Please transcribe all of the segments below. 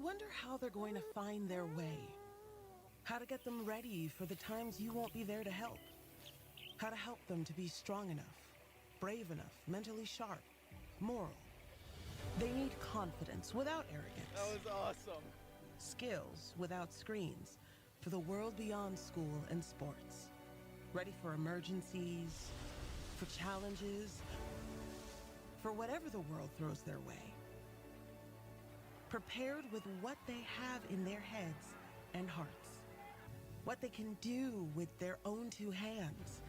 wonder how they're going to find their way. How to get them ready for the times you won't be there to help. How to help them to be strong enough, brave enough, mentally sharp, moral. They need confidence without arrogance. That was awesome. Skills without screens for the world beyond school and sports. Ready for emergencies, for challenges, for whatever the world throws their way. Prepared with what they have in their heads and hearts. What they can do with their own two hands.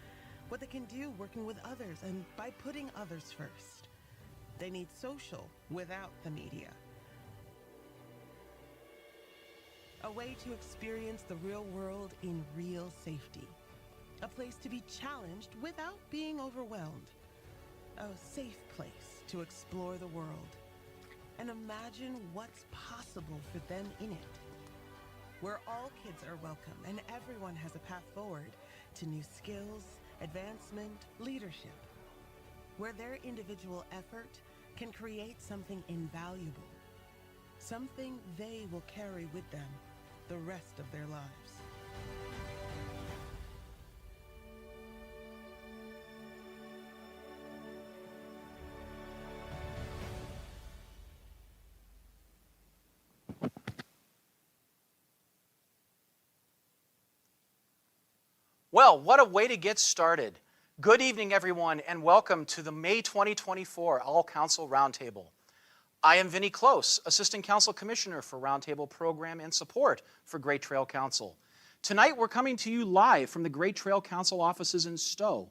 What they can do working with others and by putting others first. They need social without the media. A way to experience the real world in real safety. A place to be challenged without being overwhelmed. A safe place to explore the world. And imagine what's possible for them in it. Where all kids are welcome and everyone has a path forward to new skills, advancement, leadership. Where their individual effort can create something invaluable. Something they will carry with them the rest of their lives. Well, what a way to get started. Good evening, everyone, and welcome to the May 2024 All-Council Roundtable. I am Vinnie Close, Assistant Council Commissioner for Roundtable Program and Support for Great Trail Council. Tonight, we're coming to you live from the Great Trail Council offices in Stowe.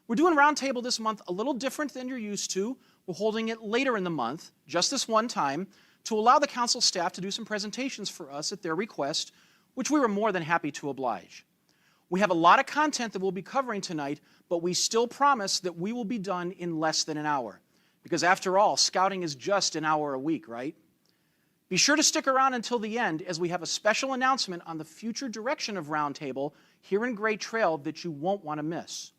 We're doing Roundtable this month a little different than you're used to. We're holding it later in the month, just this one time, to allow the council staff to do some presentations for us at their request, which we were more than happy to oblige. We have a lot of content that we'll be covering tonight, but we still promise that we will be done in less than an hour. Because after all, scouting is just an hour a week, right? Be sure to stick around until the end as we have a special announcement on the future direction of Roundtable here in Great Trail that you won't want to miss.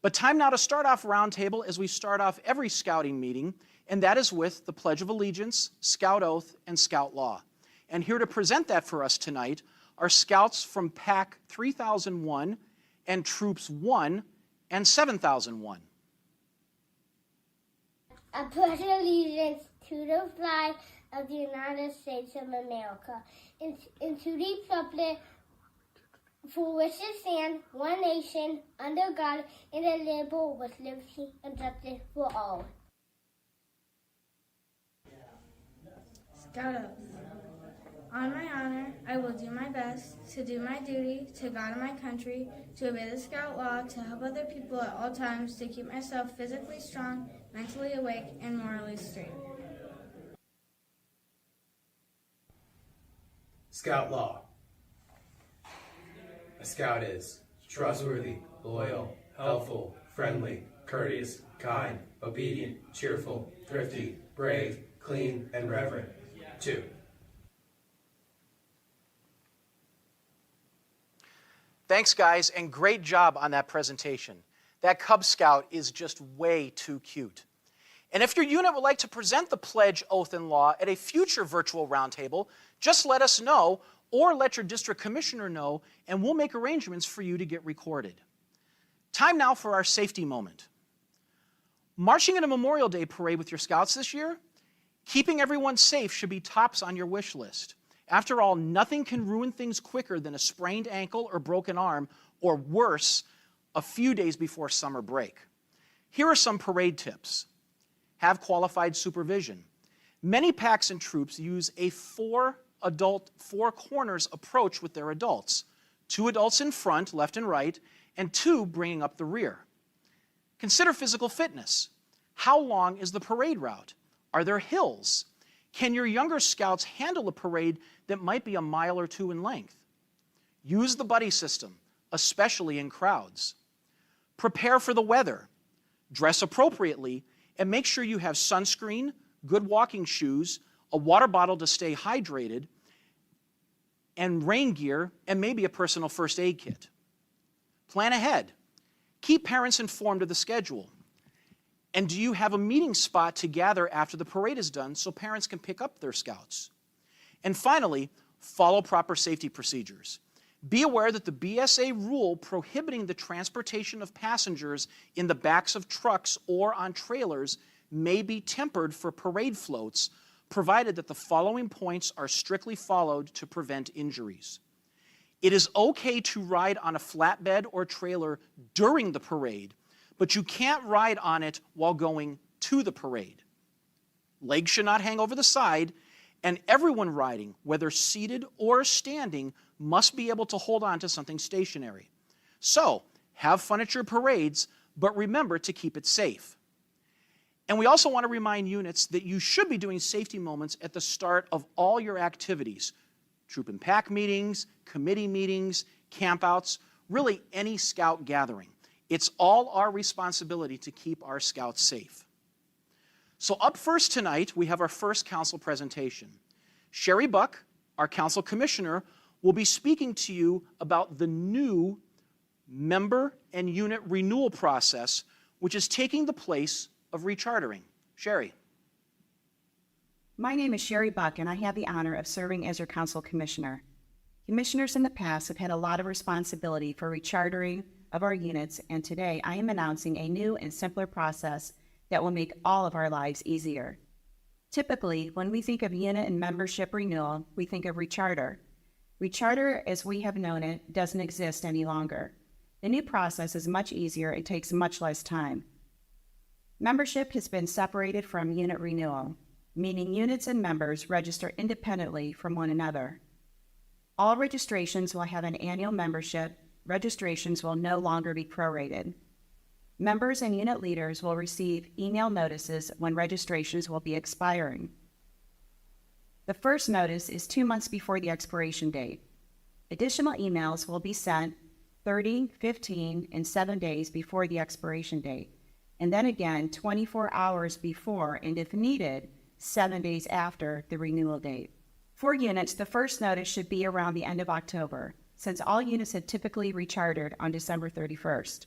But time now to start off Roundtable as we start off every scouting meeting, and that is with the Pledge of Allegiance, Scout Oath, and Scout Law. And here to present that for us tonight are Scouts from Pack 3001 and Troops 1 and 7001. I pledge allegiance to the flag of the United States of America and to the republic for which it stands, one nation, under God, indivisible, with liberty and justice for all. Scout Oath. On my honor, I will do my best to do my duty to God and my country, to obey the Scout Law, to help other people at all times, to keep myself physically strong, mentally awake, and morally straight. Scout Law. A scout is trustworthy, loyal, helpful, friendly, courteous, kind, obedient, cheerful, thrifty, brave, clean, and reverent. 2. Thanks, guys, and great job on that presentation. That Cub Scout is just way too cute. And if your unit would like to present the Pledge, Oath, and Law at a future virtual roundtable, just let us know or let your district commissioner know, and we'll make arrangements for you to get recorded. Time now for our safety moment. Marching in a Memorial Day parade with your scouts this year? Keeping everyone safe should be tops on your wish list. After all, nothing can ruin things quicker than a sprained ankle or broken arm, or worse, a few days before summer break. Here are some parade tips. Have qualified supervision. Many packs and troops use a four corners approach with their adults. 2 adults in front, left and right, and 2 bringing up the rear. Consider physical fitness. How long is the parade route? Are there hills? Can your younger scouts handle a parade that might be a mile or 2 in length? Use the buddy system, especially in crowds. Prepare for the weather. Dress appropriately and make sure you have sunscreen, good walking shoes, a water bottle to stay hydrated, and rain gear, and maybe a personal first aid kit. Plan ahead. Keep parents informed of the schedule. And do you have a meeting spot to gather after the parade is done so parents can pick up their scouts? And finally, follow proper safety procedures. Be aware that the BSA rule prohibiting the transportation of passengers in the backs of trucks or on trailers may be tempered for parade floats, provided that the following points are strictly followed to prevent injuries. It is okay to ride on a flatbed or trailer during the parade, but you can't ride on it while going to the parade. Legs should not hang over the side, and everyone riding, whether seated or standing, must be able to hold on to something stationary. So, have fun at your parades, but remember to keep it safe. And we also want to remind units that you should be doing safety moments at the start of all your activities. Troop and pack meetings, committee meetings, campouts, really any scout gathering. It's all our responsibility to keep our scouts safe. So up first tonight, we have our first council presentation. Sherry Buck, our council commissioner, will be speaking to you about the new member and unit renewal process, which is taking the place of rechartering. Sherry. My name is Sherry Buck, and I have the honor of serving as your council commissioner. Commissioners in the past have had a lot of responsibility for rechartering of our units, and today I am announcing a new and simpler process that will make all of our lives easier. Typically, when we think of unit and membership renewal, we think of recharter. Recharter, as we have known it, doesn't exist any longer. The new process is much easier and takes much less time. Membership has been separated from unit renewal, meaning units and members register independently from one another. All registrations will have an annual membership. Registrations will no longer be prorated. Members and unit leaders will receive email notices when registrations will be expiring. The first notice is 2 months before the expiration date. Additional emails will be sent 30, 15, and 7 days before the expiration date, and then again 24 hours before, and if needed, 7 days after the renewal date. For units, the first notice should be around the end of October, since all units had typically rechartered on December 31st.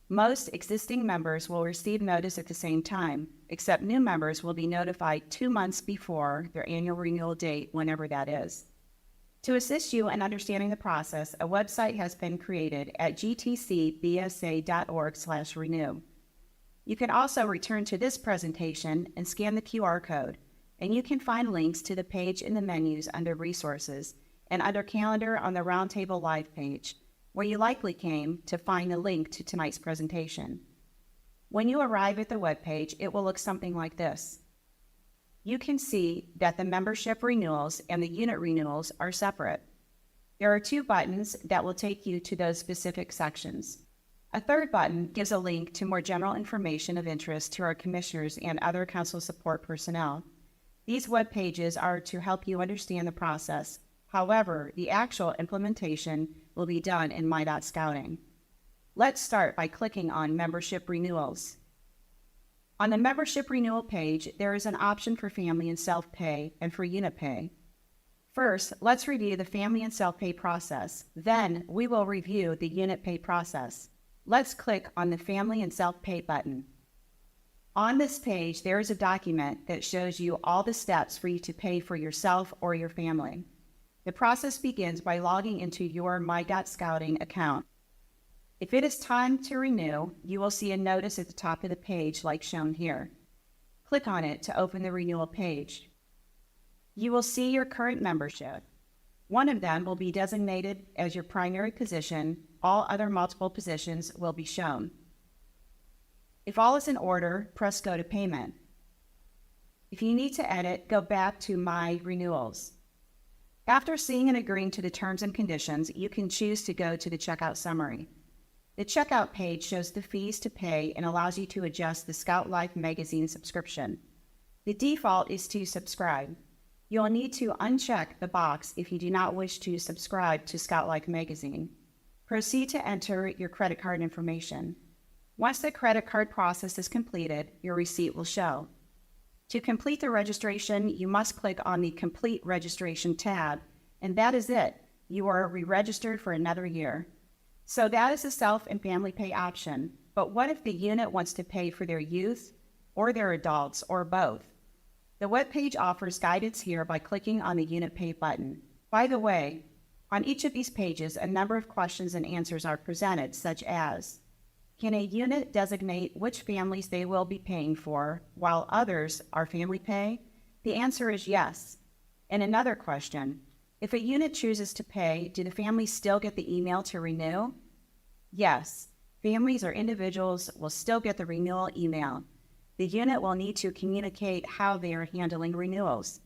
Most existing members will receive notice at the same time, except new members will be notified 2 months before their annual renewal date, whenever that is. To assist you in understanding the process, a website has been created at gtcbsa.org/renew. You can also return to this presentation and scan the QR code, and you can find links to the page in the menus under Resources and under Calendar on the Roundtable Live page, where you likely came to find the link to tonight's presentation. When you arrive at the webpage, it will look something like this. You can see that the membership renewals and the unit renewals are separate. There are 2 buttons that will take you to those specific sections. A third button gives a link to more general information of interest to our commissioners and other council support personnel. These web pages are to help you understand the process. However, the actual implementation will be done in My.Scouting. Let's start by clicking on Membership Renewals. On the Membership Renewal page, there is an option for family and self-pay and for unit pay. First, let's review the family and self-pay process. Then, we will review the unit pay process. Let's click on the Family and Self-Pay button. On this page, there is a document that shows you all the steps for you to pay for yourself or your family. The process begins by logging into your My.Scouting account. If it is time to renew, you will see a notice at the top of the page like shown here. Click on it to open the renewal page. You will see your current membership. One of them will be designated as your primary position. All other multiple positions will be shown. If all is in order, press Go to Payment. If you need to edit, go back to My Renewals. After seeing and agreeing to the terms and conditions, you can choose to go to the checkout summary. The checkout page shows the fees to pay and allows you to adjust the Scout Life magazine subscription. The default is to subscribe. You'll need to uncheck the box if you do not wish to subscribe to Scout Life magazine. Proceed to enter your credit card information. Once the credit card process is completed, your receipt will show. To complete the registration, you must click on the Complete Registration tab, and that is it. You are re-registered for another year. So that is the self and family pay option, but what if the unit wants to pay for their youth or their adults or both? The webpage offers guidance here by clicking on the Unit Pay button. By the way, on each of these pages, a number of questions and answers are presented, such as, can a unit designate which families they will be paying for, while others are family pay? The answer is yes. And another question, if a unit chooses to pay, do the families still get the email to renew? Yes, families or individuals will still get the renewal email. The unit will need to communicate how they are handling renewals.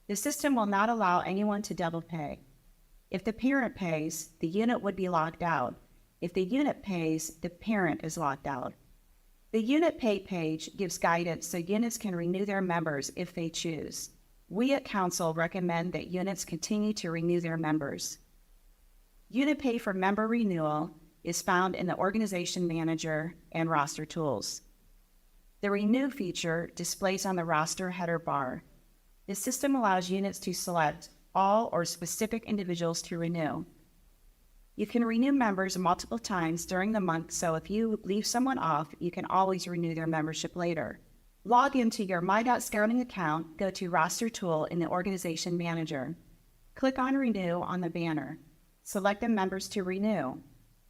The system will not allow anyone to double pay. If the parent pays, the unit would be locked out. If the unit pays, the parent is locked out. The Unit Pay page gives guidance so units can renew their members if they choose. We at Council recommend that units continue to renew their members. Unit Pay for member renewal is found in the Organization Manager and Roster tools. The Renew feature displays on the roster header bar. The system allows units to select all or specific individuals to renew. You can renew members multiple times during the month, so if you leave someone off, you can always renew their membership later. Log into your My.Scouting account, go to Roster Tool in the Organization Manager. Click on Renew on the banner. Select the members to renew.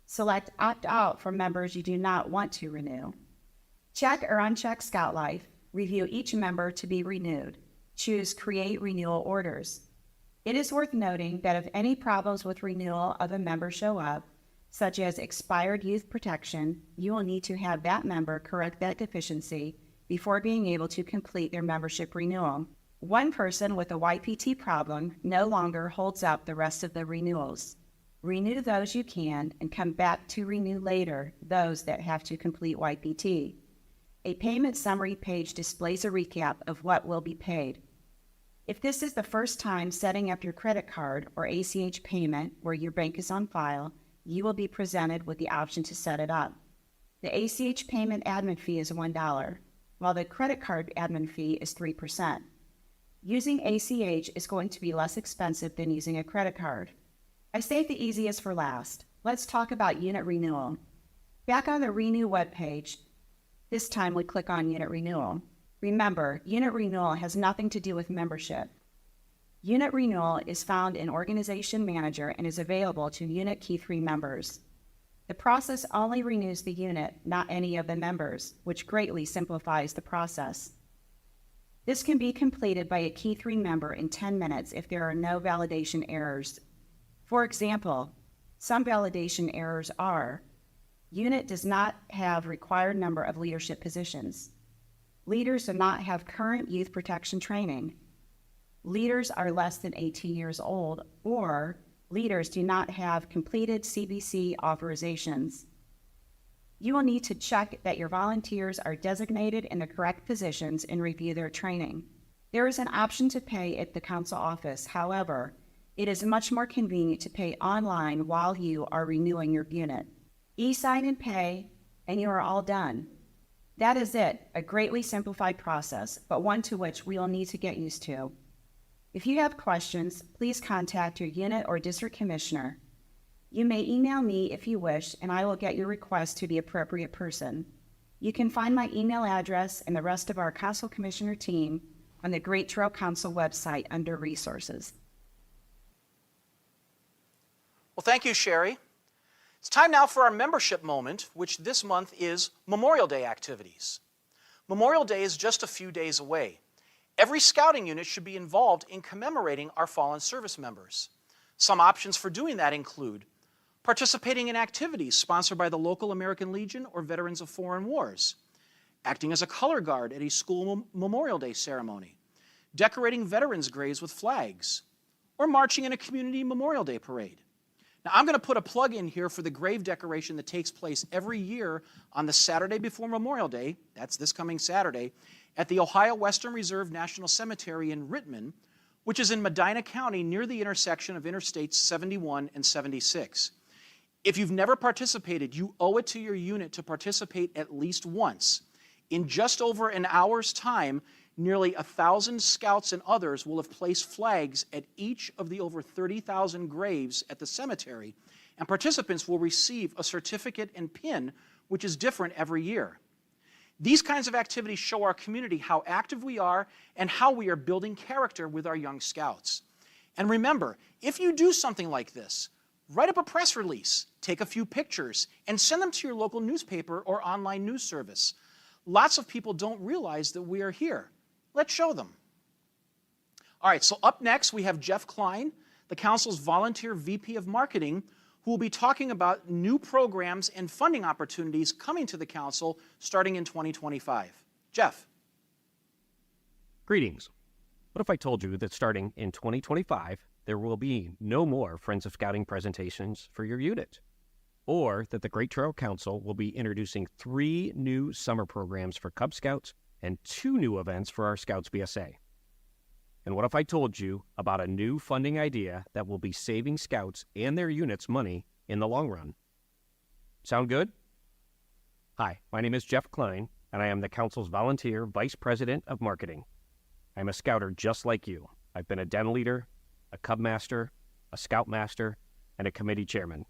Select Opt Out for members you do not want to renew. Check or uncheck Scout Life. Review each member to be renewed. Choose Create Renewal Orders. It is worth noting that if any problems with renewal of a member show up, such as expired youth protection, you will need to have that member correct that deficiency before being able to complete their membership renewal. One person with a YPT problem no longer holds up the rest of the renewals. Renew those you can and come back to renew later those that have to complete YPT. A payment summary page displays a recap of what will be paid. If this is the first time setting up your credit card or ACH payment where your bank is on file, you will be presented with the option to set it up. The ACH payment admin fee is $1, while the credit card admin fee is 3%. Using ACH is going to be less expensive than using a credit card. I saved the easiest for last. Let's talk about unit renewal. Back on the Renew webpage, this time we click on Unit Renewal. Remember, unit renewal has nothing to do with membership. Unit renewal is found in Organization Manager and is available to Unit Key 3 members. The process only renews the unit, not any of the members, which greatly simplifies the process. This can be completed by a Key 3 member in 10 minutes if there are no validation errors. For example, some validation errors are: unit does not have required number of leadership positions. Leaders do not have current youth protection training. Leaders are less than 18 years old, or leaders do not have completed CBC authorizations. You will need to check that your volunteers are designated in the correct positions and review their training. There is an option to pay at the council office. However, it is much more convenient to pay online while you are renewing your unit. E-sign and pay, and you are all done. That is it, a greatly simplified process, but one to which we will need to get used to. If you have questions, please contact your unit or district commissioner. You may email me if you wish, and I will get your request to the appropriate person. You can find my email address and the rest of our council commissioner team on the Great Trail Council website under Resources. Well, thank you, Sherry. It's time now for our membership moment, which this month is Memorial Day activities. Memorial Day is just a few days away. Every scouting unit should be involved in commemorating our fallen service members. Some options for doing that include participating in activities sponsored by the local American Legion or Veterans of Foreign Wars, acting as a color guard at a school Memorial Day ceremony, decorating veterans' graves with flags, or marching in a community Memorial Day parade. Now, I'm going to put a plug in here for the grave decoration that takes place every year on the Saturday before Memorial Day, that's this coming Saturday, at the Ohio Western Reserve National Cemetery in Rittman, which is in Medina County near the intersection of Interstates 71 and 76. If you've never participated, you owe it to your unit to participate at least once. In just over an hour's time, nearly 1,000 scouts and others will have placed flags at each of the over 30,000 graves at the cemetery, and participants will receive a certificate and pin, which is different every year. These kinds of activities show our community how active we are and how we are building character with our young scouts. And remember, if you do something like this, write up a press release, take a few pictures, and send them to your local newspaper or online news service. Lots of people don't realize that we are here. Let's show them. All right, so up next we have Jeff Klein, the Council's Volunteer VP of Marketing, who will be talking about new programs and funding opportunities coming to the Council starting in 2025. Jeff. Greetings. What if I told you that starting in 2025, there will be no more Friends of Scouting presentations for your unit? Or that the Great Trail Council will be introducing 3 new summer programs for Cub Scouts and 2 new events for our Scouts BSA? And what if I told you about a new funding idea that will be saving Scouts and their units money in the long run? Sound good? Hi, my name is Jeff Klein, and I am the Council's Volunteer Vice President of Marketing. I'm a Scouter just like you. I've been a den leader, a Cub Master, a Scout Master, and a Committee Chairman.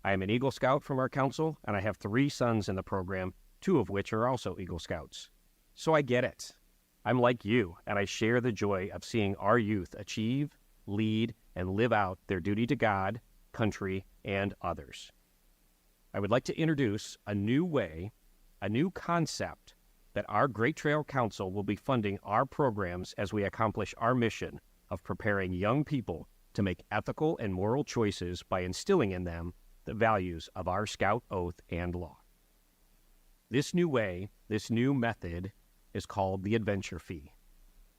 I am an Eagle Scout from our Council, and I have 3 sons in the program, 2 of which are also Eagle Scouts. So I get it. I'm like you, and I share the joy of seeing our youth achieve, lead, and live out their duty to God, country, and others. I would like to introduce a new way, a new concept, that our Great Trail Council will be funding our programs as we accomplish our mission of preparing young people to make ethical and moral choices by instilling in them the values of our Scout oath and law. This new way, this new method, is called the adventure fee,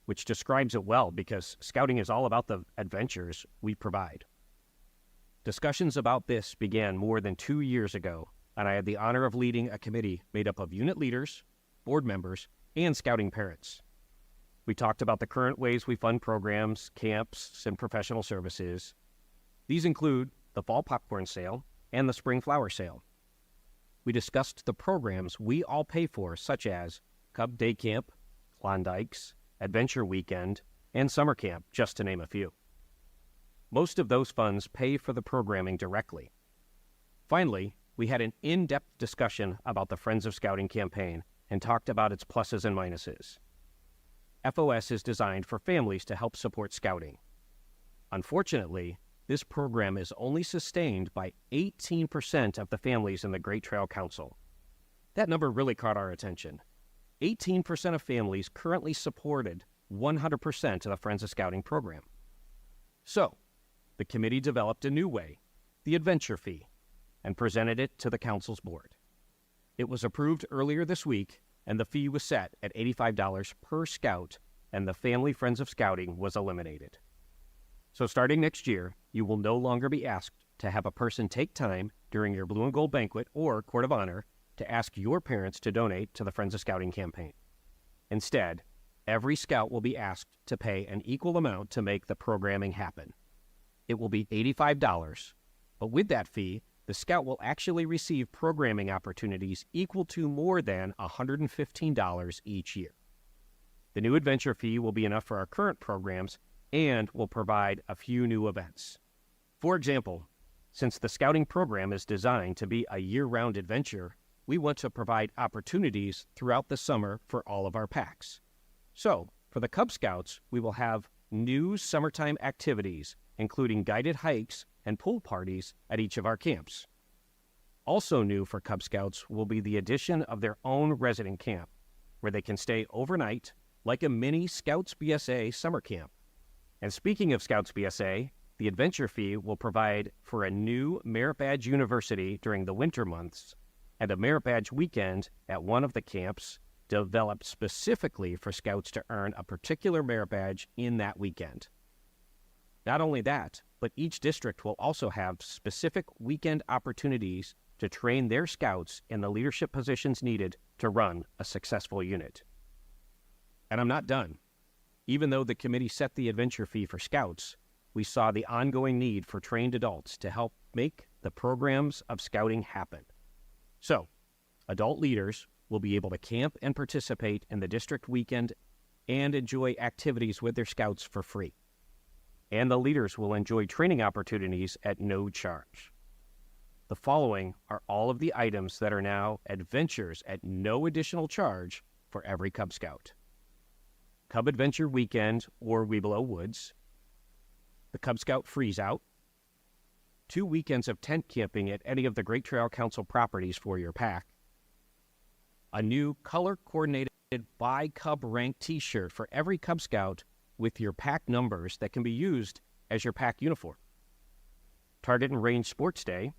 which describes it well because Scouting is all about the adventures we provide. Discussions about this began more than 2 years ago, and I had the honor of leading a committee made up of unit leaders, board members, and Scouting parents. We talked about the current ways we fund programs, camps, and professional services. These include the fall popcorn sale and the spring flower sale. We discussed the programs we all pay for, such as Cub Day Camp, Klondikes, Adventure Weekend, and Summer Camp, just to name a few. Most of those funds pay for the programming directly. Finally, we had an in-depth discussion about the Friends of Scouting campaign and talked about its pluses and minuses. FOS is designed for families to help support Scouting. Unfortunately, this program is only sustained by 18% of the families in the Great Trail Council. That number really caught our attention. 18% of families currently supported 100% of the Friends of Scouting program. So, the committee developed a new way, the adventure fee, and presented it to the Council's board. It was approved earlier this week, and the fee was set at $85 per Scout, and the Family Friends of Scouting was eliminated. So starting next year, you will no longer be asked to have a person take time during your Blue and Gold Banquet or Court of Honor to ask your parents to donate to the Friends of Scouting campaign. Instead, every Scout will be asked to pay an equal amount to make the programming happen. It will be $85, but with that fee, the Scout will actually receive programming opportunities equal to more than $115 each year. The new adventure fee will be enough for our current programs and will provide a few new events. For example, since the Scouting program is designed to be a year-round adventure, we want to provide opportunities throughout the summer for all of our packs. So, for the Cub Scouts, we will have new summertime activities, including guided hikes and pool parties at each of our camps. Also new for Cub Scouts will be the addition of their own resident camp, where they can stay overnight like a mini Scouts BSA summer camp. And speaking of Scouts BSA, the adventure fee will provide for a new Merit Badge University during the winter months and a Merit Badge weekend at one of the camps developed specifically for Scouts to earn a particular Merit Badge in that weekend. Not only that, but each district will also have specific weekend opportunities to train their Scouts in the leadership positions needed to run a successful unit. And I'm not done. Even though the committee set the adventure fee for Scouts, we saw the ongoing need for trained adults to help make the programs of Scouting happen. So, adult leaders will be able to camp and participate in the district weekend and enjoy activities with their Scouts for free. And the leaders will enjoy training opportunities at no charge. The following are all of the items that are now adventures at no additional charge for every Cub Scout. Cub Adventure Weekend or Webelow Woods, the Cub Scout Freeze Out, 2 weekends of tent camping at any of the Great Trail Council properties for your pack, a new color-coordinated by Cub rank t-shirt for every Cub Scout with your pack numbers that can be used as your pack uniform, Target and Range Sports Day,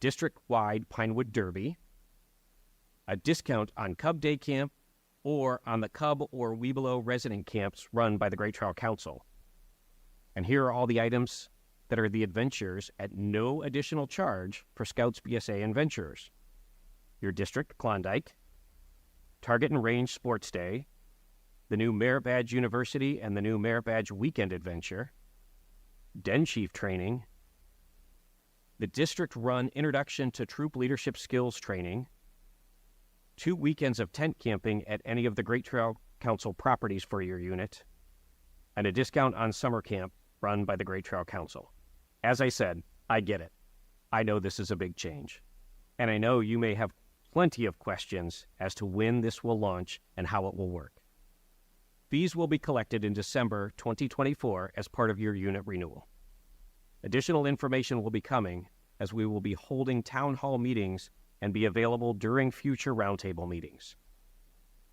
district-wide Pinewood Derby, a discount on Cub Day Camp or on the Cub or Webelow resident camps run by the Great Trail Council. And here are all the items that are the adventures at no additional charge for Scouts BSA and Venturers. Your District Klondike, Target and Range Sports Day, the new Merit Badge University and the new Merit Badge Weekend Adventure, Den Chief Training, the district-run Introduction to Troop Leadership Skills Training, 2 weekends of tent camping at any of the Great Trail Council properties for your unit, and a discount on summer camp run by the Great Trail Council. As I said, I get it. I know this is a big change. And I know you may have plenty of questions as to when this will launch and how it will work. Fees will be collected in December 2024 as part of your unit renewal. Additional information will be coming as we will be holding town hall meetings and be available during future roundtable meetings.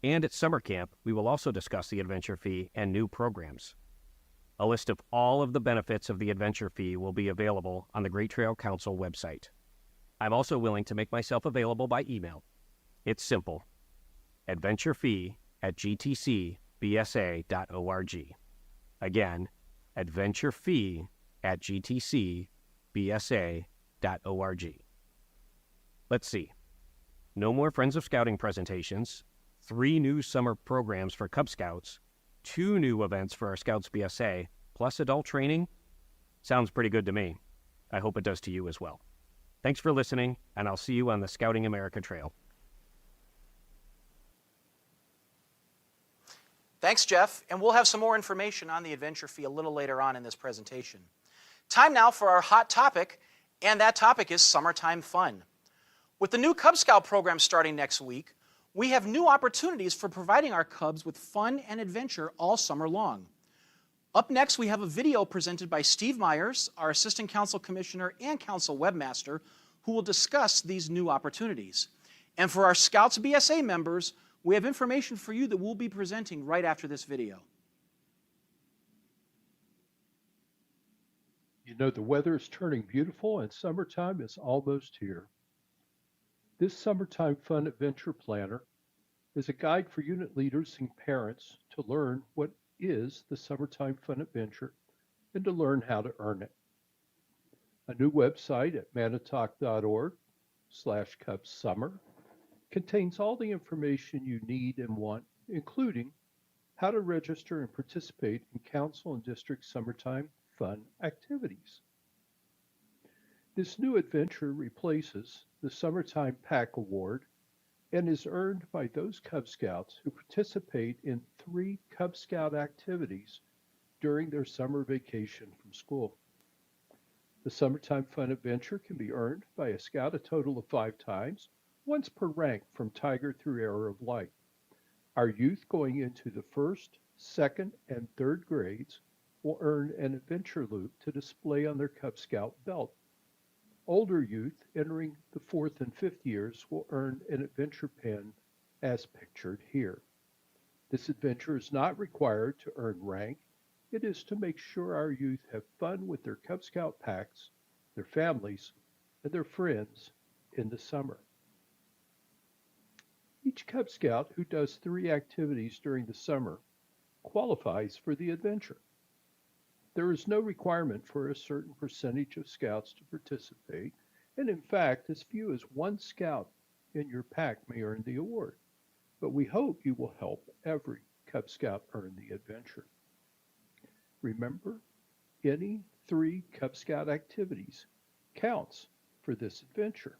And at summer camp, we will also discuss the adventure fee and new programs. A list of all of the benefits of the adventure fee will be available on the Great Trail Council website. I'm also willing to make myself available by email. It's simple. adventurefee@gtcbsa.org. Again, adventurefee@gtcbsa.org. Let's see. No more Friends of Scouting presentations, 3 new summer programs for Cub Scouts, 2 new events for our Scouts BSA, plus adult training. Sounds pretty good to me. I hope it does to you as well. Thanks for listening, and I'll see you on the Scouting America Trail. Thanks, Jeff, and we'll have some more information on the adventure fee a little later on in this presentation. Time now for our hot topic, and that topic is summertime fun. With the new Cub Scout program starting next week, we have new opportunities for providing our Cubs with fun and adventure all summer long. Up next, we have a video presented by Steve Myers, our Assistant Council Commissioner and Council Webmaster, who will discuss these new opportunities. And for our Scouts BSA members, we have information for you that we'll be presenting right after this video. You know, the weather is turning beautiful and summertime is almost here. This Summertime Fun Adventure Planner is a guide for unit leaders and parents to learn what is the Summertime Fun Adventure and to learn how to earn it. A new website at manitoc.org/cubsummer contains all the information you need and want, including how to register and participate in council and district summertime fun activities. This new adventure replaces the Summertime Pack Award and is earned by those Cub Scouts who participate in 3 Cub Scout activities during their summer vacation from school. The Summertime Fun Adventure can be earned by a Scout a total of 5 times, once per rank from Tiger through Arrow of Light. Our youth going into the 1st, 2nd, and 3rd grades will earn an adventure loop to display on their Cub Scout belt. Older youth entering the 4th and 5th years will earn an adventure pin as pictured here. This adventure is not required to earn rank. It is to make sure our youth have fun with their Cub Scout packs, their families, and their friends in the summer. Each Cub Scout who does 3 activities during the summer qualifies for the adventure. There is no requirement for a certain percentage of Scouts to participate, and in fact, as few as 1 Scout in your pack may earn the award. But we hope you will help every Cub Scout earn the adventure. Remember, any 3 Cub Scout activities counts for this adventure.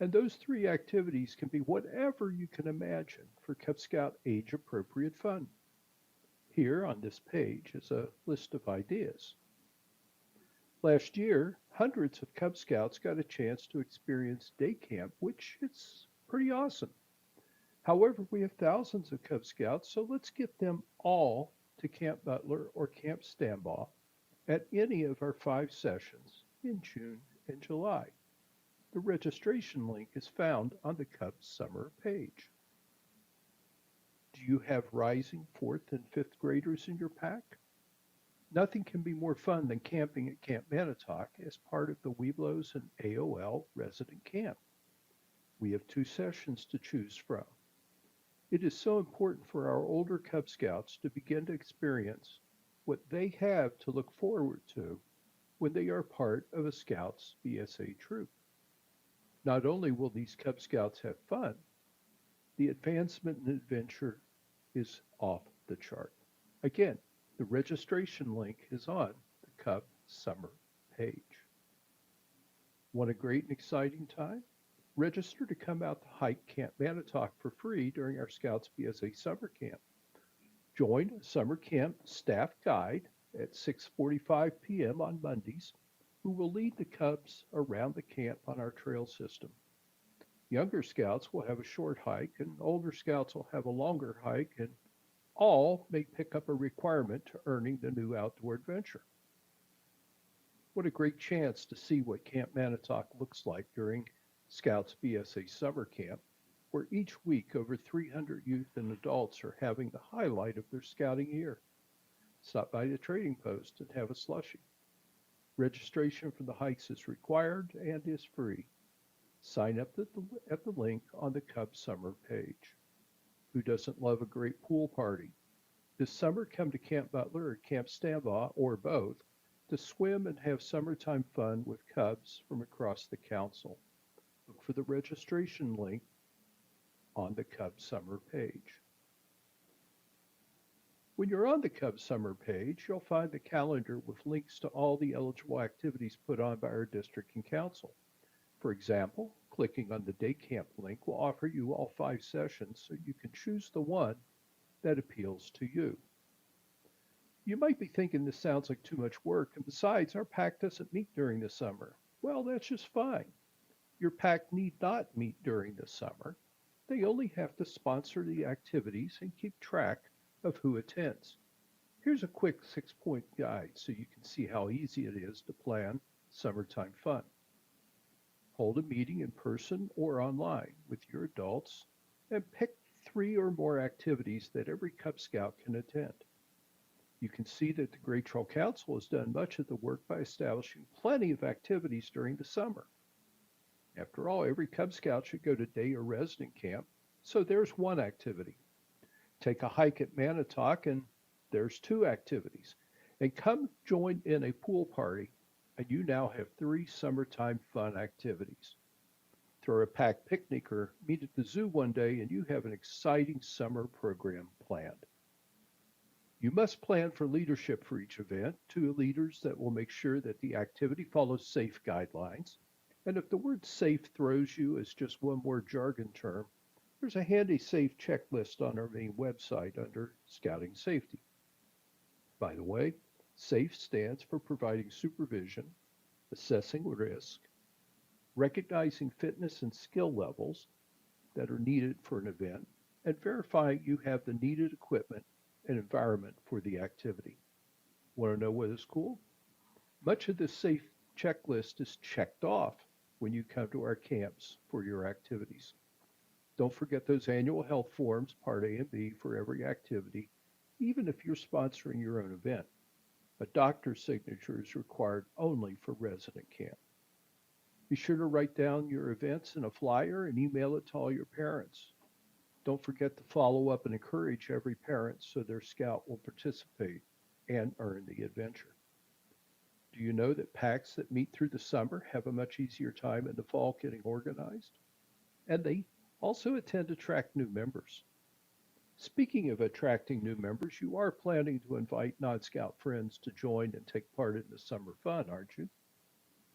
And those 3 activities can be whatever you can imagine for Cub Scout age-appropriate fun. Here on this page is a list of ideas. Last year, hundreds of Cub Scouts got a chance to experience day camp, which is pretty awesome. However, we have thousands of Cub Scouts, so let's get them all to Camp Butler or Camp Stambaugh at any of our 5 sessions in June and July. The registration link is found on the Cub Summer page. Do you have rising 4th and 5th graders in your pack? Nothing can be more fun than camping at Camp Manitowoc as part of the Webelos and AOL resident camp. We have 2 sessions to choose from. It is so important for our older Cub Scouts to begin to experience what they have to look forward to when they are part of a Scouts BSA troop. Not only will these Cub Scouts have fun, the advancement and adventure is off the chart. Again, the registration link is on the Cub Summer page. Want a great and exciting time? Register to come out to hike Camp Manitowoc for free during our Scouts BSA summer camp. Join a summer camp staff guide at 6:45 p.m. on Mondays who will lead the Cubs around the camp on our trail system. Younger Scouts will have a short hike and older Scouts will have a longer hike, and all may pick up a requirement to earning the new outdoor adventure. What a great chance to see what Camp Manitowoc looks like during Scouts BSA Summer Camp, where each week over 300 youth and adults are having the highlight of their scouting year. Stop by the trading post and have a slushie. Registration for the hikes is required and is free. Sign up at the link on the Cub Summer page. Who doesn't love a great pool party? This summer, come to Camp Butler or Camp Stambaugh, or both, to swim and have summertime fun with Cubs from across the council. Look for the registration link on the Cub Summer page. When you're on the Cub Summer page, you'll find the calendar with links to all the eligible activities put on by our district and council. For example, clicking on the day camp link will offer you all 5 sessions so you can choose the one that appeals to you. You might be thinking this sounds like too much work, and besides, our pack doesn't meet during the summer. Well, that's just fine. Your pack need not meet during the summer. They only have to sponsor the activities and keep track of who attends. Here's a quick 6-point guide so you can see how easy it is to plan summertime fun. Hold a meeting in person or online with your adults and pick 3 or more activities that every Cub Scout can attend. You can see that the Great Trail Council has done much of the work by establishing plenty of activities during the summer. After all, every Cub Scout should go to day or resident camp, so there's one activity. Take a hike at Manitowoc, and there's 2 activities. And come join in a pool party, and you now have 3 summertime fun activities. Throw a pack picnic or meet at the zoo one day, and you have an exciting summer program planned. You must plan for leadership for each event, 2 leaders that will make sure that the activity follows safe guidelines. And if the word safe throws you as just one more jargon term, there's a handy safe checklist on our main website under Scouting Safety. By the way, SAFE stands for providing supervision, assessing risk, recognizing fitness and skill levels that are needed for an event, and verifying you have the needed equipment and environment for the activity. Want to know what is cool? Much of this SAFE checklist is checked off when you come to our camps for your activities. Don't forget those annual health forms, Part A and B, for every activity, even if you're sponsoring your own event. A doctor's signature is required only for resident camp. Be sure to write down your events in a flyer and email it to all your parents. Don't forget to follow up and encourage every parent so their scout will participate and earn the adventure. Do you know that packs that meet through the summer have a much easier time in the fall getting organized? And they also tend to attract new members. Speaking of attracting new members, you are planning to invite non-scout friends to join and take part in the summer fun, aren't you?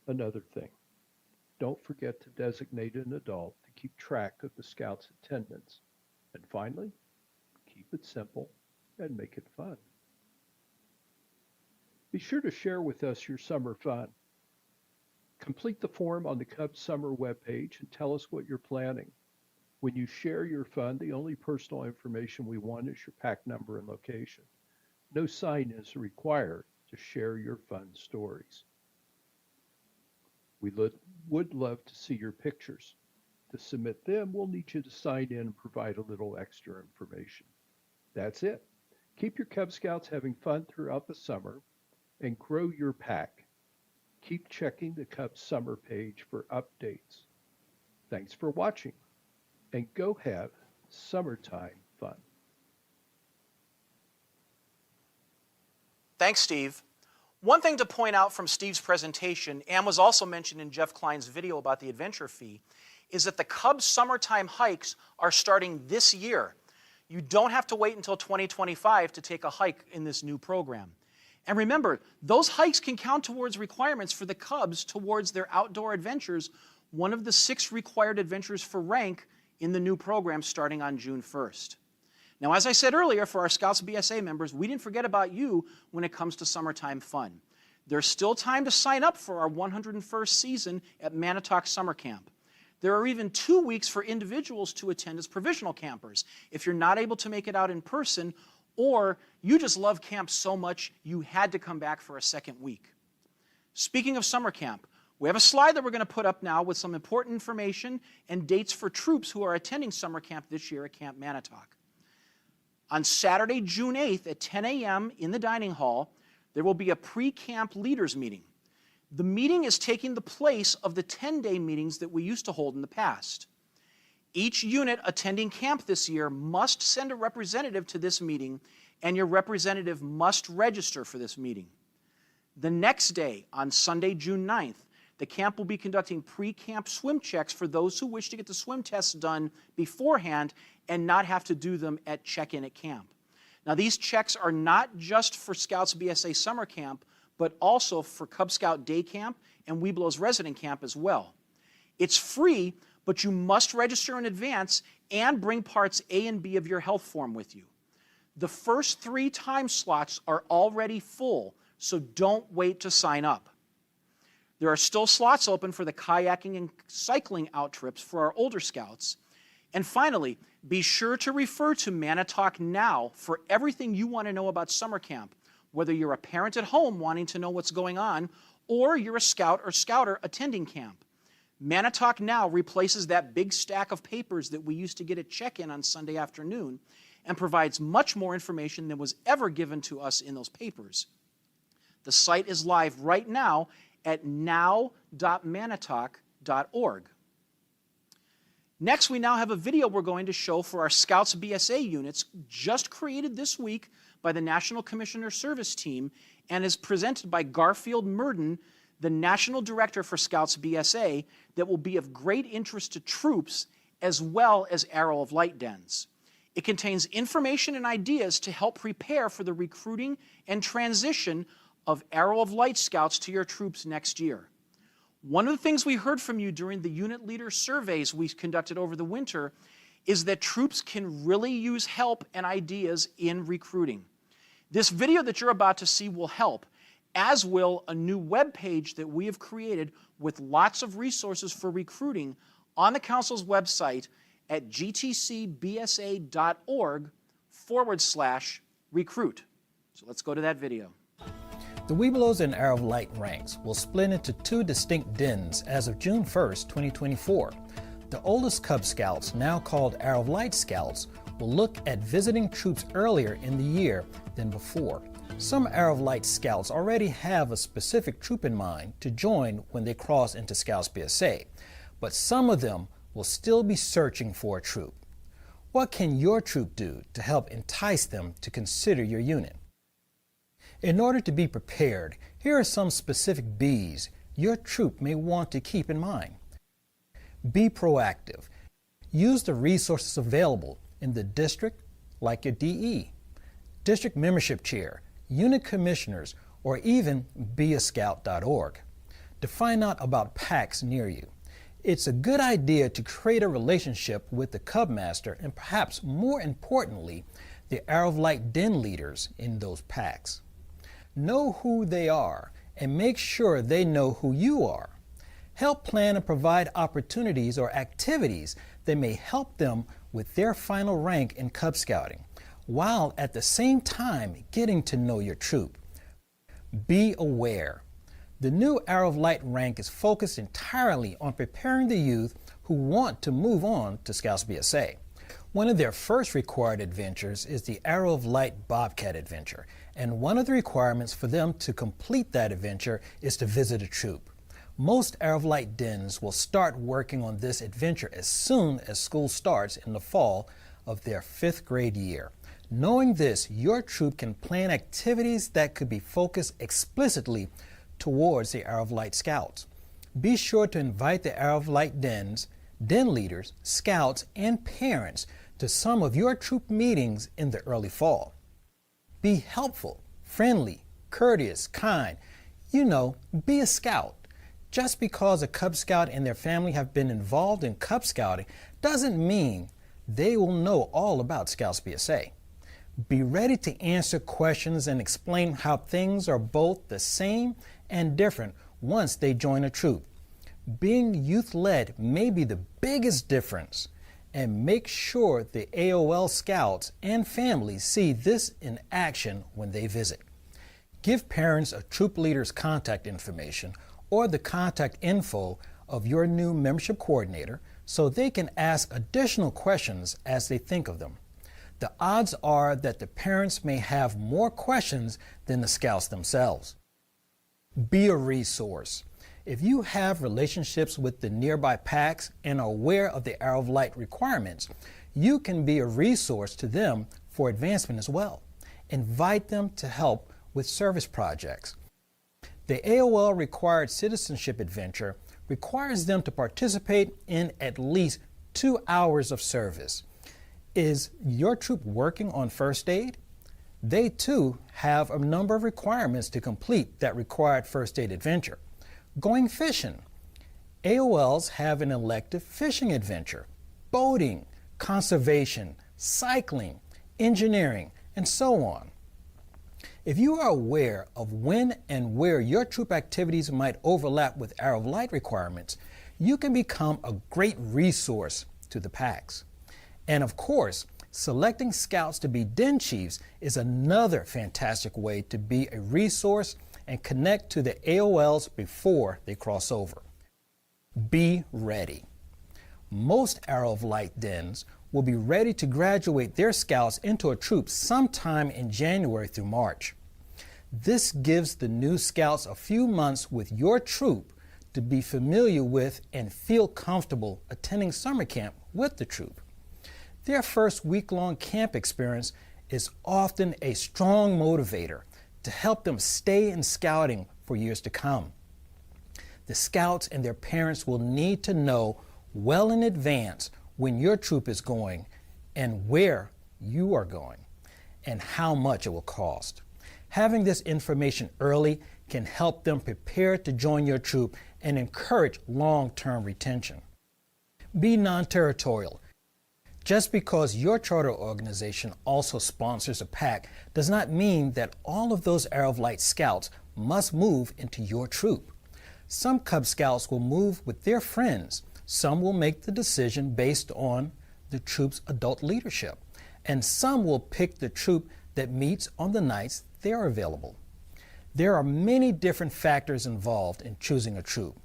Another thing, don't forget to designate an adult to keep track of the scout's attendance. And finally, keep it simple and make it fun. Be sure to share with us your summer fun. Complete the form on the Cubs Summer webpage and tell us what you're planning. When you share your fund, the only personal information we want is your PAC number and location. No sign is required to share your fun stories. We would love to see your pictures. To submit them, we'll need you to sign in and provide a little extra information. That's it. Keep your Cub Scouts having fun throughout the summer and grow your PAC. Keep checking the Cubs Summer page for updates. Thanks for watching, and go have summertime fun. Thanks, Steve. One thing to point out from Steve's presentation, and was also mentioned in Jeff Klein's video about the adventure fee, is that the Cubs summertime hikes are starting this year. You don't have to wait until 2025 to take a hike in this new program. And remember, those hikes can count towards requirements for the Cubs towards their outdoor adventures, one of the 6 required adventures for rank in the new program starting on June 1st. Now, as I said earlier, for our Scouts BSA members, we didn't forget about you when it comes to summertime fun. There's still time to sign up for our 101st season at Manitowoc Summer Camp. There are even 2 weeks for individuals to attend as provisional campers if you're not able to make it out in person, or you just love camp so much you had to come back for a second week. Speaking of summer camp, we have a slide that we're going to put up now with some important information and dates for troops who are attending summer camp this year at Camp Manitowoc. On Saturday, June 8th at 10 a.m. in the dining hall, there will be a pre-camp leaders meeting. The meeting is taking the place of the 10-day meetings that we used to hold in the past. Each unit attending camp this year must send a representative to this meeting, and your representative must register for this meeting. The next day, on Sunday, June 9th, the camp will be conducting pre-camp swim checks for those who wish to get the swim tests done beforehand and not have to do them at check-in at camp. Now, these checks are not just for Scouts BSA Summer Camp, but also for Cub Scout Day Camp and Webelos Resident Camp as well. It's free, but you must register in advance and bring parts A and B of your health form with you. The first 3 time slots are already full, so don't wait to sign up. There are still slots open for the kayaking and cycling out trips for our older Scouts. And finally, be sure to refer to Manitowoc Now for everything you want to know about summer camp, whether you're a parent at home wanting to know what's going on, or you're a Scout or Scouter attending camp. Manitowoc Now replaces that big stack of papers that we used to get at check-in on Sunday afternoon and provides much more information than was ever given to us in those papers. The site is live right now at now.manitowoc.org. Next, we now have a video we're going to show for our Scouts BSA units, just created this week by the National Commissioner Service Team, and is presented by Garfield Murden, the National Director for Scouts BSA, that will be of great interest to troops as well as Arrow of Light dens. It contains information and ideas to help prepare for the recruiting and transition of Arrow of Light Scouts to your troops next year. One of the things we heard from you during the unit leader surveys we conducted over the winter is that troops can really use help and ideas in recruiting. This video that you're about to see will help, as will a new web page that we have created with lots of resources for recruiting on the Council's website at gtcbsa.org/recruit. So let's go to that video. The Webelos and Arrow of Light ranks will split into 2 distinct dens as of June 1st, 2024. The oldest Cub Scouts, now called Arrow of Light Scouts, will look at visiting troops earlier in the year than before. Some Arrow of Light Scouts already have a specific troop in mind to join when they cross into Scouts BSA, but some of them will still be searching for a troop. What can your troop do to help entice them to consider your unit? In order to be prepared, here are some specific B's your troop may want to keep in mind. Be proactive. Use the resources available in the district, like your DE, district membership chair, unit commissioners, or even beascout.org to find out about PACs near you. It's a good idea to create a relationship with the Cub Master and perhaps more importantly, the Arrow of Light den leaders in those PACs. Know who they are and make sure they know who you are. help plan and provide opportunities or activities that may help them with their final rank in Cub Scouting, while at the same time getting to know your troop. Be aware. The new Arrow of Light rank is focused entirely on preparing the youth who want to move on to Scouts BSA. One of their first required adventures is the Arrow of Light Bobcat adventure, and one of the requirements for them to complete that adventure is to visit a troop. Most Arrow of Light dens will start working on this adventure as soon as school starts in the fall of their 5th grade year. Knowing this, your troop can plan activities that could be focused explicitly towards the Arrow of Light Scouts. Be sure to invite the Arrow of Light den leaders, scouts, and parents to some of your troop meetings in the early fall. Be helpful, friendly, courteous, kind. Be a scout. Just because a Cub Scout and their family have been involved in Cub Scouting doesn't mean they will know all about Scouts BSA. Be ready to answer questions and explain how things are both the same and different once they join a troop. Being youth-led may be the biggest difference, and make sure the AOL Scouts and families see this in action when they visit. Give parents a troop leader's contact information or the contact info of your new membership coordinator so they can ask additional questions as they think of them. The odds are that the parents may have more questions than the scouts themselves. Be a resource. If you have relationships with the nearby packs and are aware of the Arrow of Light requirements, you can be a resource to them for advancement as well. Invite them to help with service projects. The AOL Required Citizenship Adventure requires them to participate in at least 2 hours of service. Is your troop working on first aid? They too have a number of requirements to complete that required first aid adventure. Going fishing. AOLs have an elective fishing adventure, boating, conservation, cycling, engineering, and so on. If you are aware of when and where your troop activities might overlap with Arrow of Light requirements, you can become a great resource to the packs. And of course, selecting scouts to be den chiefs is another fantastic way to be a resource and connect to the AOLs before they cross over. Be ready. Most Arrow of Light dens will be ready to graduate their scouts into a troop sometime in January through March. This gives the new scouts a few months with your troop to be familiar with and feel comfortable attending summer camp with the troop. Their first week-long camp experience is often a strong motivator to help them stay in scouting for years to come. The scouts and their parents will need to know well in advance when your troop is going and where you are going and how much it will cost. Having this information early can help them prepare to join your troop and encourage long-term retention. Be non-territorial. Just because your charter organization also sponsors a pack does not mean that all of those Arrow of Light scouts must move into your troop. Some Cub Scouts will move with their friends. Some will make the decision based on the troop's adult leadership, and some will pick the troop that meets on the nights they are available. There are many different factors involved in choosing a troop.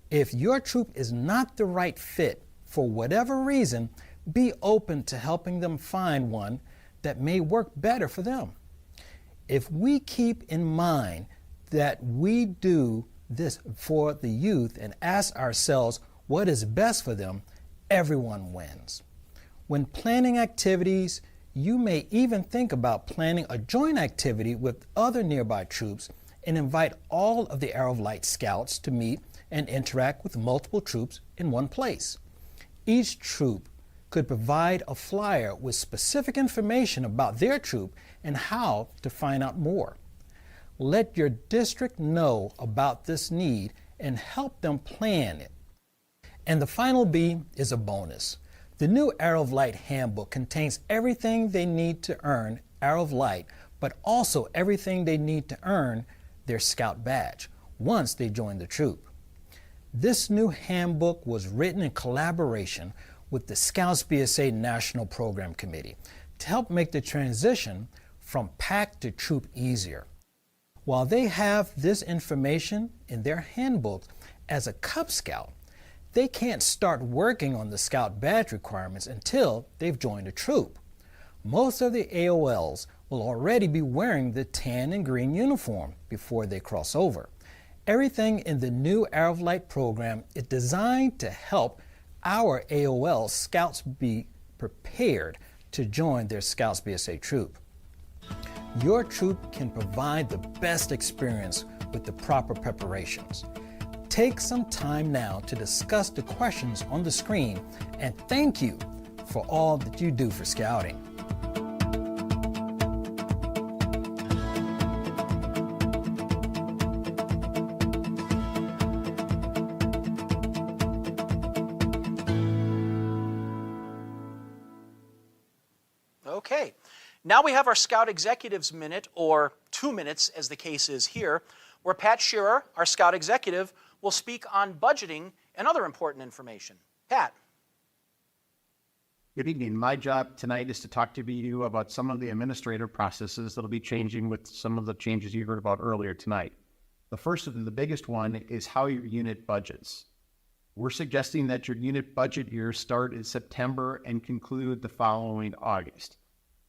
If your troop is not the right fit for whatever reason, be open to helping them find one that may work better for them. If we keep in mind that we do this for the youth and ask ourselves what is best for them, everyone wins. When planning activities, you may even think about planning a joint activity with other nearby troops and invite all of the Arrow of Light scouts to meet and interact with multiple troops in one place. Each troop could provide a flyer with specific information about their troop and how to find out more. Let your district know about this need and help them plan it. And the final B is a bonus. The new Arrow of Light handbook contains everything they need to earn Arrow of Light, but also everything they need to earn their Scout badge once they join the troop. This new handbook was written in collaboration with the Scouts BSA National Program Committee to help make the transition from pack to troop easier. While they have this information in their handbook as a Cub Scout, they can't start working on the Scout badge requirements until they've joined a troop. Most of the AOLs will already be wearing the tan and green uniform before they cross over. Everything in the new Arrow of Light program is designed to help our AOL Scouts be prepared to join their Scouts BSA troop. Your troop can provide the best experience with the proper preparations. Take some time now to discuss the questions on the screen, and thank you for all that you do for Scouting. Okay, now we have our Scout Executives Minute, or 2 minutes as the case is here, where Pat Shearer, our Scout Executive, will speak on budgeting and other important information. Pat. Good evening. My job tonight is to talk to you about some of the administrative processes that will be changing with some of the changes you heard about earlier tonight. The first and the biggest one is how your unit budgets. We're suggesting that your unit budget years start in September and conclude the following August.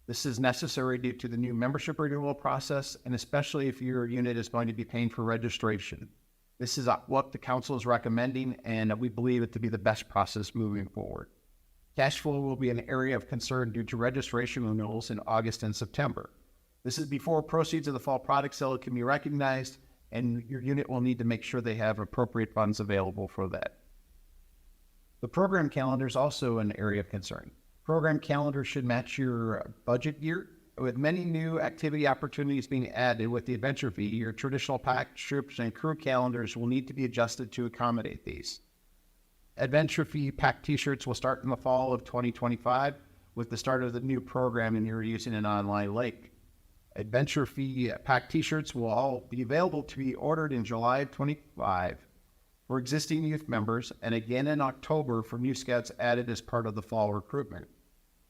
This is necessary due to the new membership renewal process, and especially if your unit is going to be paying for registration. This is what the council is recommending, and we believe it to be the best process moving forward. Cash flow will be an area of concern due to registration renewals in August and September. This is before proceeds of the fall product sale can be recognized, and your unit will need to make sure they have appropriate funds available for that. The program calendar is also an area of concern. Program calendar should match your budget year. With many new activity opportunities being added with the adventure fee, your traditional pack, troops, and crew calendars will need to be adjusted to accommodate these. Adventure fee pack t-shirts will start in the fall of 2025 with the start of the new program, and you're using an online link. Adventure fee pack t-shirts will all be available to be ordered in July of 25 for existing youth members, and again in October for new scouts added as part of the fall recruitment.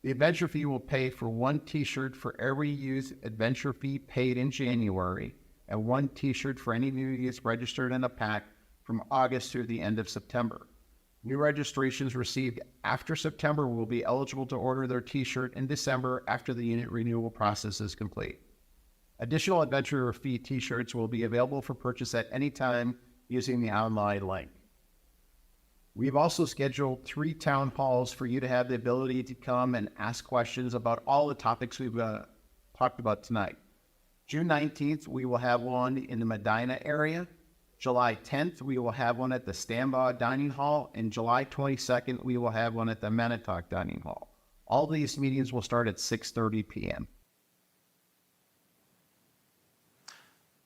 The adventure fee will pay for 1 t-shirt for every youth adventure fee paid in January, and 1 t-shirt for any new youth registered in a pack from August through the end of September. New registrations received after September will be eligible to order their t-shirt in December after the unit renewal process is complete. Additional adventure fee t-shirts will be available for purchase at any time using the online link. We've also scheduled 3 town halls for you to have the ability to come and ask questions about all the topics we've talked about tonight. June 19th, we will have one in the Medina area. July 10th, we will have one at the Stambaugh Dining Hall, and July 22nd, we will have one at the Manitowoc Dining Hall. All these meetings will start at 6:30 p.m.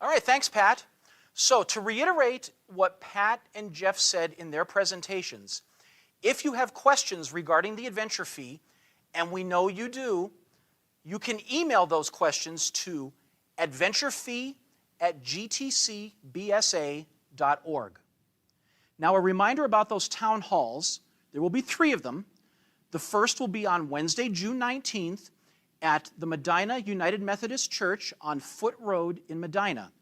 All right, thanks, Pat. So to reiterate what Pat and Jeff said in their presentations, if you have questions regarding the adventure fee, and we know you do, you can email those questions to adventurefee@gtcbsa.org. Now, a reminder about those town halls. There will be 3 of them. The first will be on Wednesday, June 19th at the Medina United Methodist Church on Foot Road in Medina.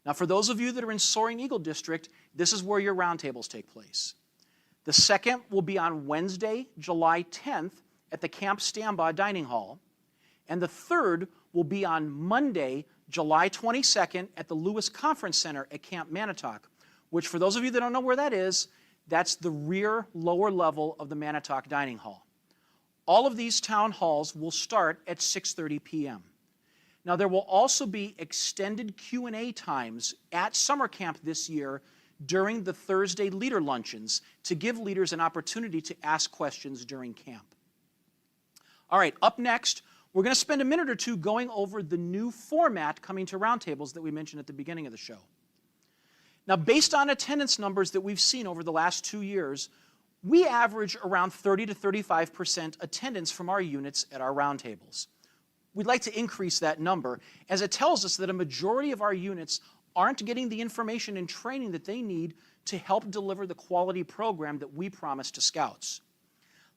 Now, for those of you that are in Soaring Eagle District, this is where your roundtables take place. The second will be on Wednesday, July 10th at the Camp Stambaugh Dining Hall. And the third will be on Monday, July 22nd at the Lewis Conference Center at Camp Manitowoc, which for those of you that don't know where that is, that's the rear lower level of the Manitowoc Dining Hall. All of these town halls will start at 6:30 p.m. Now, there will also be extended Q&A times at summer camp this year during the Thursday leader luncheons to give leaders an opportunity to ask questions during camp. All right, up next, we're going to spend a minute or two going over the new format coming to roundtables that we mentioned at the beginning of the show. Now, based on attendance numbers that we've seen over the last 2 years, we average around 30 to 35% attendance from our units at our roundtables. We'd like to increase that number, as it tells us that a majority of our units aren't getting the information and training that they need to help deliver the quality program that we promised to Scouts.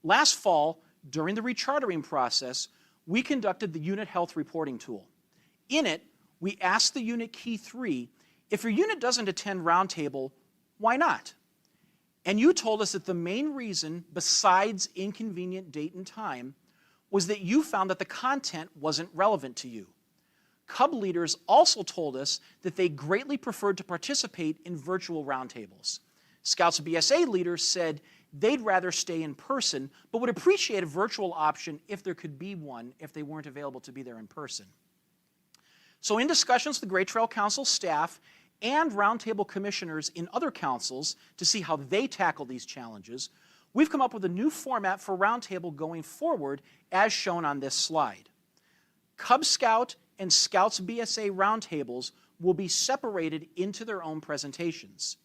Last fall, during the rechartering process, we conducted the unit health reporting tool. In it, we asked the unit Key 3, if your unit doesn't attend Roundtable, why not? And you told us that the main reason, besides inconvenient date and time, was that you found that the content wasn't relevant to you. Cub leaders also told us that they greatly preferred to participate in virtual roundtables. Scouts BSA leaders said they'd rather stay in person, but would appreciate a virtual option if there could be one if they weren't available to be there in person. So in discussions with the Great Trail Council staff and Roundtable commissioners in other councils to see how they tackle these challenges, we've come up with a new format for Roundtable going forward as shown on this slide. Cub Scout and Scouts BSA Roundtables will be separated into their own presentations.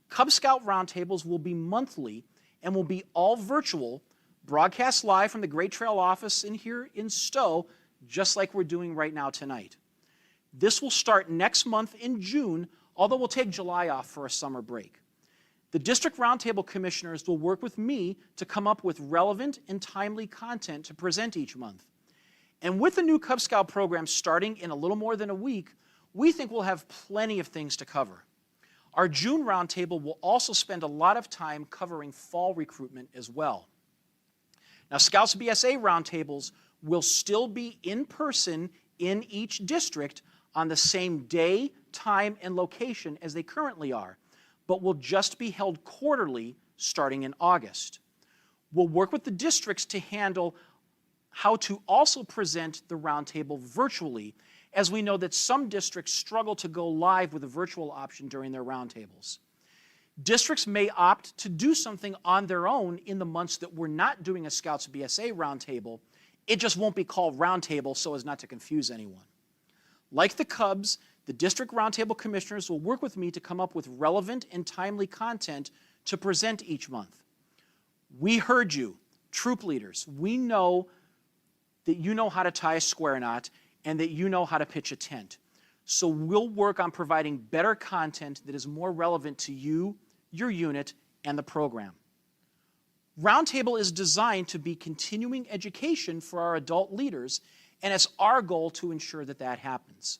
Cub Scout Roundtables will be monthly and will be all virtual, broadcast live from the Great Trail office in here in Stowe, just like we're doing right now tonight. This will start next month in June, although we'll take July off for a summer break. The District Roundtable Commissioners will work with me to come up with relevant and timely content to present each month. And with the new Cub Scout program starting in a little more than a week, we think we'll have plenty of things to cover. Our June Roundtable will also spend a lot of time covering fall recruitment as well. Now, Scouts BSA Roundtables will still be in person in each district on the same day, time, and location as they currently are, but will just be held quarterly starting in August. We'll work with the districts to handle how to also present the Roundtable virtually, as we know that some districts struggle to go live with a virtual option during their Roundtables. Districts may opt to do something on their own in the months that we're not doing a Scouts BSA Roundtable. It just won't be called Roundtable so as not to confuse anyone. Like the Cubs, the District Roundtable Commissioners will work with me to come up with relevant and timely content to present each month. We heard you, troop leaders. We know that you know how to tie a square knot and that you know how to pitch a tent. So we'll work on providing better content that is more relevant to you, your unit, and the program. Roundtable is designed to be continuing education for our adult leaders, and it's our goal to ensure that that happens.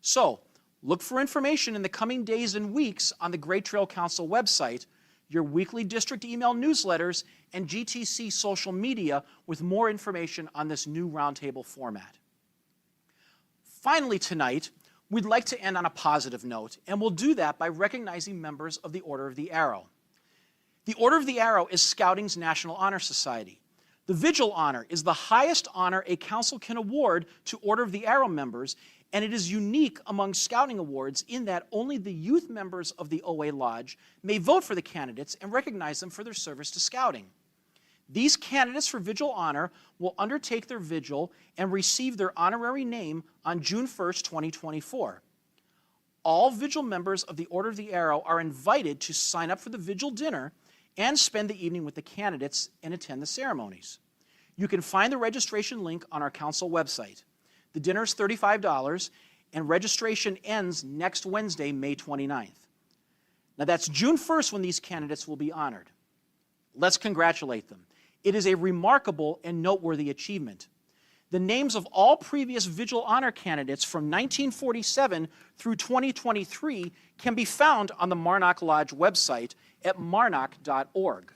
So, look for information in the coming days and weeks on the Great Trail Council website, your weekly district email newsletters, and GTC social media with more information on this new Roundtable format. Finally tonight, we'd like to end on a positive note, and we'll do that by recognizing members of the Order of the Arrow. The Order of the Arrow is Scouting's National Honor Society. The Vigil Honor is the highest honor a council can award to Order of the Arrow members, and it is unique among Scouting awards in that only the youth members of the OA Lodge may vote for the candidates and recognize them for their service to Scouting. These candidates for Vigil Honor will undertake their vigil and receive their honorary name on June 1st, 2024. All Vigil members of the Order of the Arrow are invited to sign up for the Vigil dinner and spend the evening with the candidates and attend the ceremonies. You can find the registration link on our council website. The dinner is $35, and registration ends next Wednesday, May 29th. Now that's June 1st when these candidates will be honored. Let's congratulate them. It is a remarkable and noteworthy achievement. The names of all previous Vigil Honor candidates from 1947 through 2023 can be found on the Marnock Lodge website at marnock.org.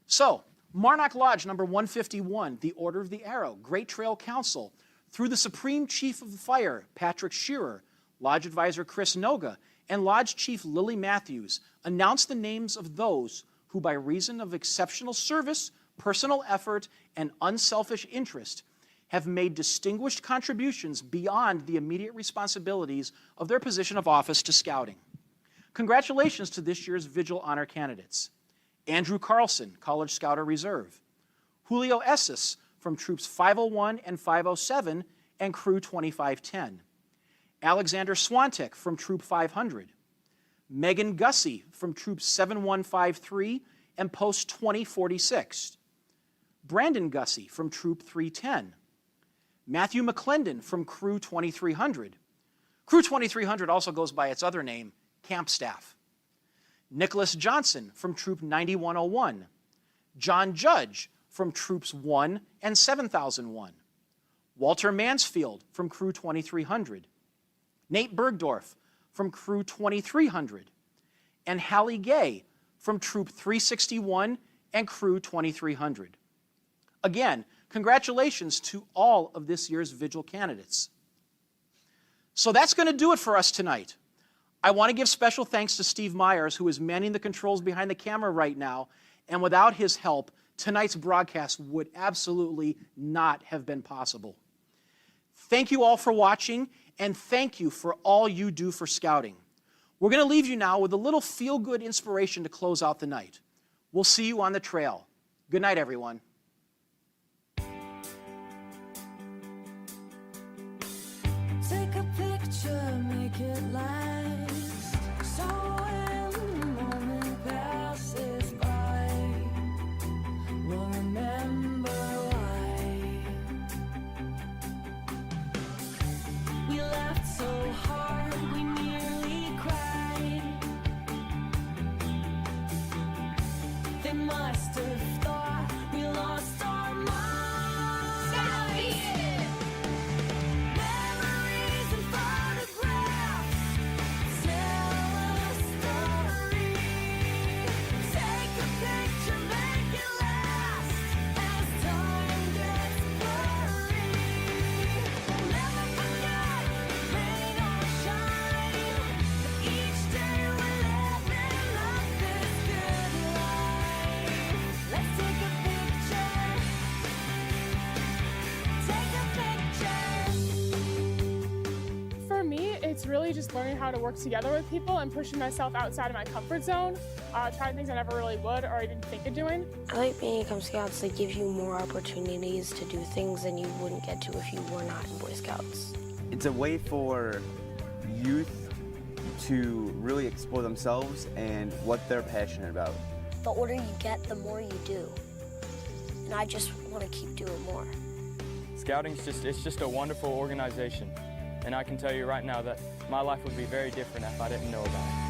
So, Marnock Lodge number 151, the Order of the Arrow, Great Trail Council, through the Supreme Chief of the Fire, Patrick Shearer, Lodge Advisor Chris Noga, and Lodge Chief Lily Matthews, announced the names of those who, by reason of exceptional service, personal effort, and unselfish interest, have made distinguished contributions beyond the immediate responsibilities of their position of office to Scouting. Congratulations to this year's Vigil Honor candidates. Andrew Carlson, College Scouter Reserve. Julio Esses from Troops 501 and 507 and Crew 2510. Alexander Swantek from Troop 500. Megan Gussie from Troop 7153 and Post 2046. Brandon Gussie from Troop 310. Matthew McClendon from Crew 2300. Crew 2300 also goes by its other name, camp staff. Nicholas Johnson from Troop 9101. John Judge from Troops 1 and 7001. Walter Mansfield from Crew 2300. Nate Bergdorf from Crew 2300. And Hallie Gay from Troop 361 and Crew 2300. Again, congratulations to all of this year's Vigil candidates. So that's going to do it for us tonight. I want to give special thanks to Steve Myers, who is manning the controls behind the camera right now, and without his help, tonight's broadcast would absolutely not have been possible. Thank you all for watching, and thank you for all you do for Scouting. We're going to leave you now with a little feel-good inspiration to close out the night. We'll see you on the trail. Good night, everyone. Take a picture, make it last. So when the moment passes by, we'll remember why. We laughed so hard, we nearly cried. They must have thought we lost our minds. It's really just learning how to work together with people and pushing myself outside of my comfort zone, trying things I never really would or even think of doing. I like being a Cub Scouts. It gives you more opportunities to do things than you wouldn't get to if you were not in Boy Scouts. It's a way for youth to really explore themselves and what they're passionate about. The older you get, the more you do. And I just want to keep doing more. Scouting's just a wonderful organization. And I can tell you right now that my life would be very different if I didn't know about it.